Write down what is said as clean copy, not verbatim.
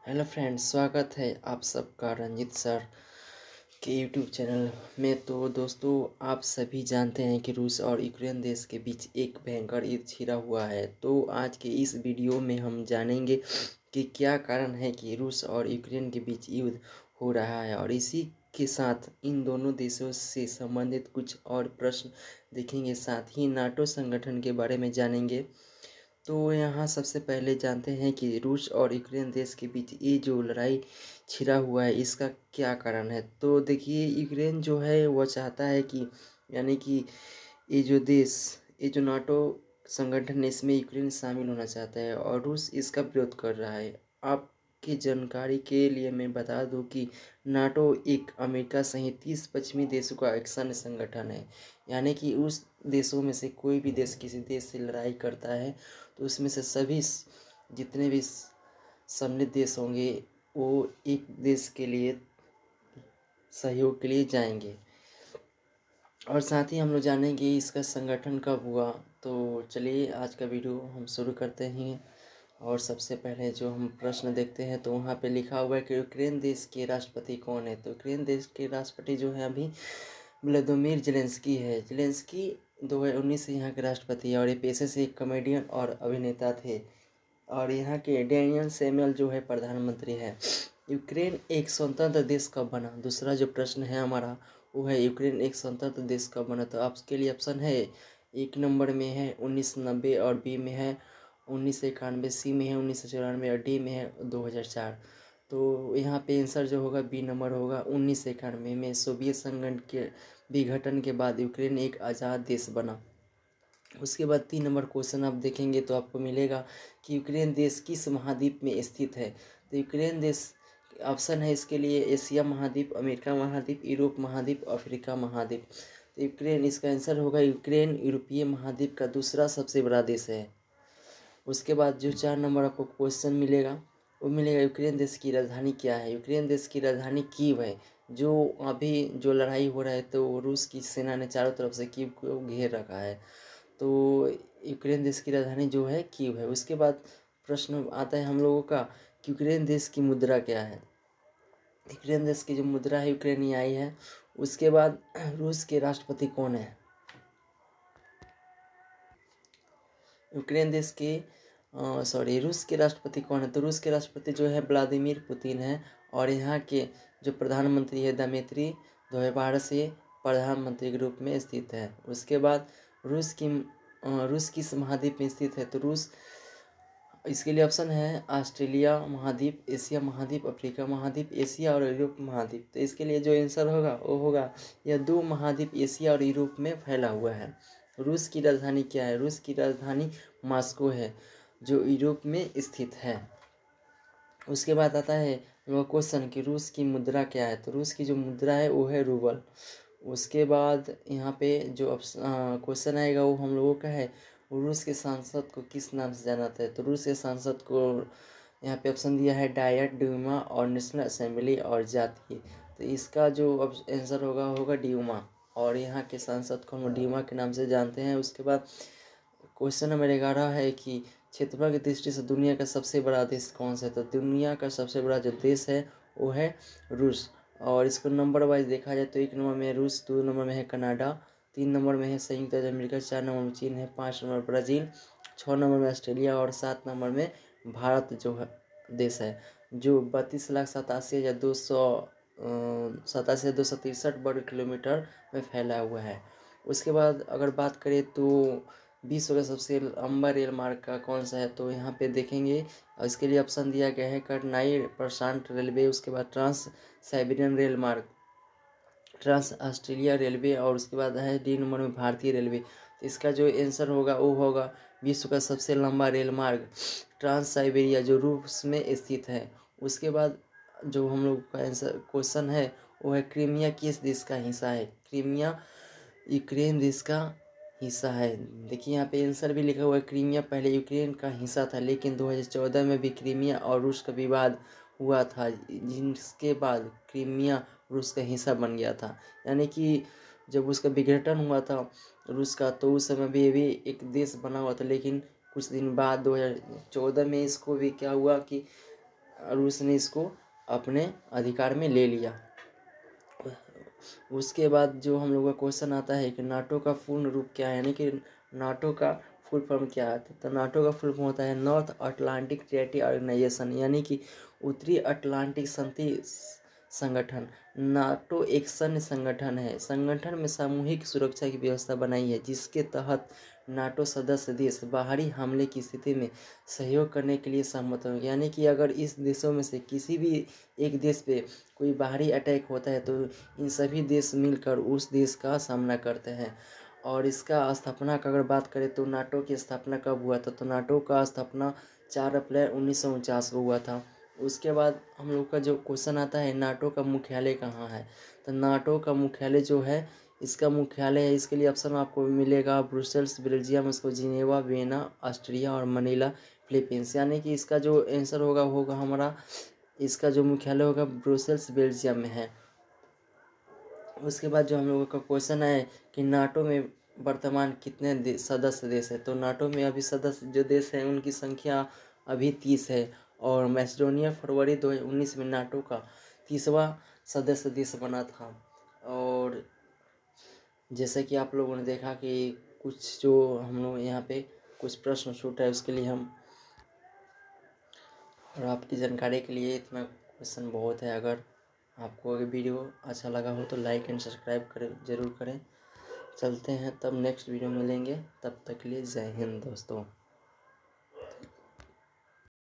Hello friends, स्वागत है आप सबका रंजित सर के यूट्यूब चैनल में। तो दोस्तों, आप सभी जानते हैं कि रूस और यूक्रेन देश के बीच एक भयंकर युद्ध छिड़ा हुआ है। तो आज के इस वीडियो में हम जानेंगे कि क्या कारण है कि रूस और यूक्रेन के बीच युद्ध हो रहा है, और इसी के साथ इन दोनों देशों से संबंधित कुछ और प्रश्न देखेंगे। साथ ही नाटो संगठन के बारे में जानेंगे। तो यहाँ सबसे पहले जानते हैं कि रूस और यूक्रेन देश के बीच ये जो लड़ाई छिड़ा हुआ है, इसका क्या कारण है। तो देखिए, यूक्रेन जो है वो चाहता है कि यानी कि ये जो देश, ये जो नाटो संगठन है, इसमें यूक्रेन शामिल होना चाहता है और रूस इसका विरोध कर रहा है। आपकी जानकारी के लिए मैं बता दूं कि नाटो एक अमेरिका सहित 30 पश्चिमी देशों का एक सैन्य संगठन है। यानी कि उस देशों में से कोई भी देश किसी देश से लड़ाई करता है तो उसमें से सभी जितने भी सम्मिलित देश होंगे वो एक देश के लिए सहयोग के लिए जाएंगे। और साथ ही हम लोग जानेंगे इसका संगठन कब हुआ। तो चलिए आज का वीडियो हम शुरू करते हैं। और सबसे पहले जो हम प्रश्न देखते हैं तो वहाँ पे लिखा हुआ है कि यूक्रेन देश के राष्ट्रपति कौन है। तो यूक्रेन देश के राष्ट्रपति जो है अभी व्लादिमीर ज़ेलेंस्की है। ज़ेलेंस्की 2019 से यहाँ के राष्ट्रपति है और ये पेशे से एक कॉमेडियन और अभिनेता थे। और यहाँ के डैनियल सैमुअल जो है प्रधानमंत्री है। यूक्रेन एक स्वतंत्र देश कब बना। दूसरा जो प्रश्न है हमारा वो है यूक्रेन एक स्वतंत्र देश कब बना। तो आपके लिए ऑप्शन है, एक नंबर में है 1990 और बी में है 1991, सी में है 1994 और डी में है 2004। तो यहाँ पे आंसर जो होगा बी नंबर होगा। 1991 में सोवियत संघ के विघटन के बाद यूक्रेन एक आज़ाद देश बना। उसके बाद 3 नंबर क्वेश्चन आप देखेंगे तो आपको मिलेगा कि यूक्रेन देश किस महाद्वीप में स्थित है। तो यूक्रेन देश ऑप्शन है इसके लिए एशिया महाद्वीप, अमेरिका महाद्वीप, यूरोप महाद्वीप, अफ्रीका महाद्वीप। तो यूक्रेन इसका आंसर होगा। यूक्रेन यूरोपीय महाद्वीप का दूसरा सबसे बड़ा देश है। उसके बाद जो 4 नंबर आपको क्वेश्चन मिलेगा वो मिलेगा यूक्रेन देश की राजधानी क्या है। यूक्रेन देश की राजधानी कीव है। जो अभी जो लड़ाई हो रहा है तो रूस की सेना ने चारों तरफ से कीव को घेर रखा है। तो यूक्रेन देश की राजधानी जो है कीव है। उसके बाद प्रश्न आता है हम लोगों का कि यूक्रेन देश की मुद्रा क्या है। यूक्रेन देश की जो मुद्रा है यूक्रेनियाई है। उसके बाद रूस के राष्ट्रपति कौन है। यूक्रेन देश के रूस के राष्ट्रपति कौन है। तो रूस के राष्ट्रपति जो है व्लादिमीर पुतिन है। और यहाँ के जो प्रधानमंत्री है दमित्री 2012 से प्रधानमंत्री के रूप में स्थित है। उसके बाद रूस किस महाद्वीप में स्थित है। तो रूस इसके लिए ऑप्शन है ऑस्ट्रेलिया महाद्वीप, एशिया महाद्वीप, अफ्रीका महाद्वीप, एशिया और यूरोप महाद्वीप। तो इसके लिए जो आंसर होगा वो होगा यह 2 महाद्वीप एशिया और यूरोप में फैला हुआ है। रूस की राजधानी क्या है। रूस की राजधानी मॉस्को है जो यूरोप में स्थित है। उसके बाद आता है क्वेश्चन कि रूस की मुद्रा क्या है। तो रूस की जो मुद्रा है वो है रूबल। उसके बाद यहाँ पे जो क्वेश्चन आएगा वो हम लोगों का है, रूस के सांसद को किस नाम से जाना जाता है। तो रूस के सांसद को यहाँ पे ऑप्शन दिया है डायट, ड्यूमा और नेशनल असेंबली और जातीय। तो इसका जो आंसर होगा ड्यूमा। और यहाँ के सांसद को हम ड्यूमा के नाम से जानते हैं। उसके बाद क्वेश्चन नंबर 11 है कि क्षेत्रफल की दृष्टि से दुनिया का सबसे बड़ा देश कौन सा है। तो दुनिया का सबसे बड़ा जो देश है वो है रूस। और इसको नंबर वाइज देखा जाए तो 1 नंबर में रूस, 2 नंबर में है कनाडा, 3 नंबर में है संयुक्त राज्य अमेरिका, 4 नंबर में चीन है, 5 नंबर ब्राज़ील, 6 नंबर में ऑस्ट्रेलिया और 7 नंबर में भारत जो है देश है, जो 32,87,263 वर्ग किलोमीटर में फैला हुआ है। उसके बाद अगर बात करें तो विश्व का सबसे लंबा रेल मार्ग का कौन सा है। तो यहाँ पे देखेंगे और इसके लिए ऑप्शन दिया गया है कठनाई प्रशांत रेलवे, उसके बाद ट्रांस साइबेरियन रेल मार्ग, ट्रांस ऑस्ट्रेलिया रेलवे और उसके बाद है डी नंबर में भारतीय रेलवे। तो इसका जो आंसर होगा वो होगा विश्व का सबसे लंबा रेल मार्ग ट्रांस साइबेरिया जो रूस में स्थित है। उसके बाद जो हम लोग का आंसर क्वेश्चन है वो है क्रीमिया किस देश का हिस्सा है। क्रीमिया यूक्रेन देश का हिस्सा है। देखिए यहाँ पे आंसर भी लिखा हुआ है क्रीमिया पहले यूक्रेन का हिस्सा था, लेकिन 2014 में भी क्रीमिया और रूस का विवाद हुआ था, जिसके बाद क्रीमिया रूस का हिस्सा बन गया था। यानी कि जब उसका विघटन हुआ था रूस का तो उस समय भी ये भी एक देश बना हुआ था, लेकिन कुछ दिन बाद 2014 में इसको भी क्या हुआ कि रूस ने इसको अपने अधिकार में ले लिया। उसके बाद जो हम लोग का क्वेश्चन आता है कि नाटो का पूर्ण रूप क्या है, यानी कि नाटो का फुल फॉर्म क्या है। तो नाटो का फुल फॉर्म होता है नॉर्थ अटलांटिक ट्रीटी ऑर्गेनाइजेशन, यानी कि उत्तरी अटलांटिक संधि संगठन। नाटो एक सैन्य संगठन है। संगठन में सामूहिक सुरक्षा की व्यवस्था बनाई है, जिसके तहत नाटो सदस्य देश बाहरी हमले की स्थिति में सहयोग करने के लिए सहमत होंगे। यानी कि अगर इस देशों में से किसी भी एक देश पे कोई बाहरी अटैक होता है तो इन सभी देश मिलकर उस देश का सामना करते हैं। और इसका स्थापना का अगर बात करें तो नाटो की स्थापना कब हुआ था, तो नाटो का स्थापना 4 अप्रैल 1949 को हुआ था। उसके बाद हम लोग का जो क्वेश्चन आता है नाटो का मुख्यालय कहाँ है, तो नाटो का मुख्यालय जो है, इसका मुख्यालय है, इसके लिए ऑप्शन आपको मिलेगा ब्रुसेल्स बेल्जियम, इसको जिनेवा, वियना ऑस्ट्रिया और मनीला फिलीपींस। यानी कि इसका जो आंसर होगा हमारा, इसका जो मुख्यालय होगा ब्रुसेल्स बेल्जियम में है। उसके बाद जो हम लोगों का क्वेश्चन है कि नाटो में वर्तमान कितने सदस्य देश है, तो नाटो में अभी सदस्य जो देश हैं उनकी संख्या अभी 30 है। और मैसेडोनिया फरवरी 2019 में नाटो का 30वां सदस्य देश बना था। और जैसे कि आप लोगों ने देखा कि कुछ जो हम लोग यहाँ पे कुछ प्रश्न छूटा है, उसके लिए हम और आपकी जानकारी के लिए इतना क्वेश्चन बहुत है। अगर आपको अगर वीडियो अच्छा लगा हो तो लाइक एंड सब्सक्राइब करें, ज़रूर करें। चलते हैं, तब नेक्स्ट वीडियो मिलेंगे, तब तक के लिए जय हिंद दोस्तों।